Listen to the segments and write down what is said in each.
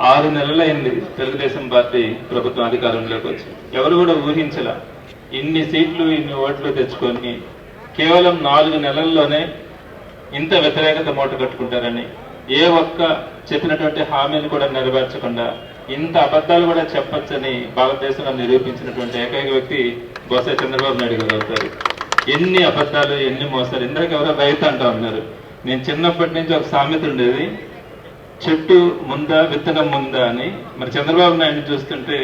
6 నెలలైంది తెలుగుదేశం పార్టీ ప్రభుత్వం అధికారంలోకి వచ్చి. ఎవరు కూడా ఊహించలా ఇన్ని సీట్లు ఇన్ని ఓట్లు తెచ్చుకొని కేవలం 4 నెలల్లోనే ఇంత వ్యతిరేకత మూట కట్టుకుంటారని, ఏ ఒక్క చెప్పినటువంటి హామీలు కూడా నెరవేర్చకుండా ఇంత అబద్ధాలు కూడా చెప్పొచ్చని భారతదేశంలో నిరూపించినటువంటి ఏకైక వ్యక్తి బొత్స చంద్రబాబు నాయుడు గారు అవుతారు. ఎన్ని అబద్ధాలు, ఎన్ని మోసాలు. ఇందాక ఎవరో రైతు అంటా ఉన్నారు. నేను చిన్నప్పటి నుంచి ఒక సామెత ఉండేది, చెట్టు ముందా విత్తనం ముందా అని. మరి చంద్రబాబు నాయుడు చూస్తుంటే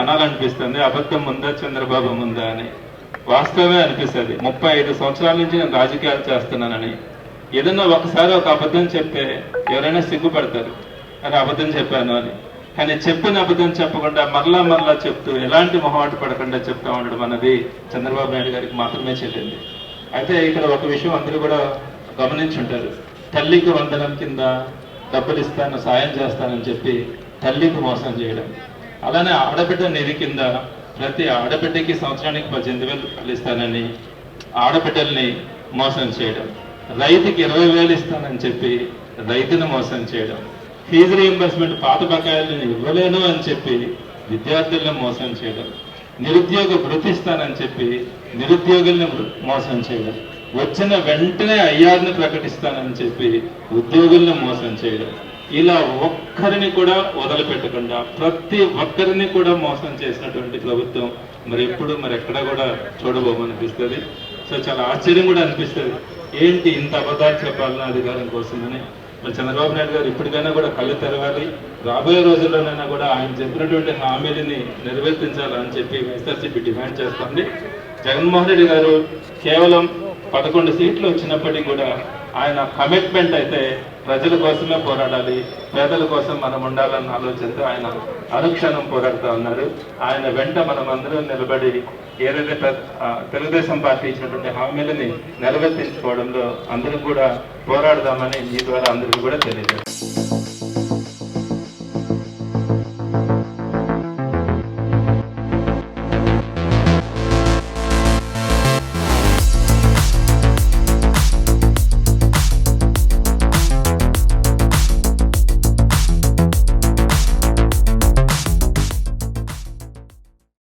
అనాలనిపిస్తుంది, అబద్ధం ముందా చంద్రబాబు ముందా అని. వాస్తవమే అనిపిస్తుంది. 35 సంవత్సరాల నుంచి నేను రాజకీయాలు చేస్తున్నానని. ఏదన్నా ఒకసారి ఒక అబద్ధం చెప్తే ఎవరైనా సిగ్గుపడతారు, అని అబద్ధం చెప్పాను అని. కానీ చెప్పిన అబద్ధం చెప్పకుండా మరలా చెప్తూ ఎలాంటి మొహమాట పడకుండా చెప్తా ఉండడం అన్నది చంద్రబాబు నాయుడు గారికి మాత్రమే చెల్లింది. అయితే ఇక్కడ ఒక విషయం అందరూ కూడా గమనించుంటారు. తల్లికి వందనం కింద డబ్బులు ఇస్తాను, సాయం చేస్తానని చెప్పి తల్లికి మోసం చేయడం. అలానే ఆడబిడ్డ నిధి కింద ప్రతి ఆడబిడ్డకి సంవత్సరానికి 18,000 ఇస్తానని ఆడబిడ్డల్ని మోసం చేయడం. రైతుకి 20,000 ఇస్తానని చెప్పి రైతును మోసం చేయడం. ఫీజు రీయింబర్స్మెంట్ పాత బకాయిలను ఇవ్వలేను అని చెప్పి విద్యార్థులను మోసం చేయడం. నిరుద్యోగ భృతి ఇస్తానని చెప్పి నిరుద్యోగుల్ని మోసం చేయడం. వచ్చిన వెంటనే ఐఆర్ని ప్రకటిస్తానని చెప్పి ఉద్యోగుల్ని మోసం చేయడం. ఇలా ఒక్కరిని కూడా వదిలిపెట్టకుండా ప్రతి ఒక్కరిని కూడా మోసం చేసినటువంటి ప్రభుత్వం మరి ఎప్పుడు మరి ఎక్కడ కూడా చూడబోమనిపిస్తుంది. సో చాలా ఆశ్చర్యం కూడా అనిపిస్తుంది, ఏంటి ఇంత అబద్ధాలు చెప్పాలన్న అధికారం కోసమని. మరి చంద్రబాబు నాయుడు గారు ఇప్పటికైనా కూడా కళ్ళు తెరవాలి. రాబోయే రోజుల్లోనైనా కూడా ఆయన చెప్పినటువంటి హామీలని నెరవేర్తించాలని చెప్పి వైఎస్ఆర్సీపీ డిమాండ్ చేస్తుంది. జగన్మోహన్ రెడ్డి గారు కేవలం 11 సీట్లు వచ్చినప్పటికీ కూడా ఆయన కమిట్మెంట్ అయితే ప్రజల కోసమే పోరాడాలి, పేదల కోసం మనం ఉండాలన్న ఆలోచనతో ఆయన అనుక్షణం పోరాడుతూ ఉన్నారు. ఆయన వెంట మనం అందరం నిలబడి ఏదైతే తెలుగుదేశం పార్టీ ఇచ్చినటువంటి హామీలని నెరవేర్తించుకోవడంలో అందరూ కూడా పోరాడదామని మీ ద్వారా అందరికీ కూడా తెలియజేస్తాం.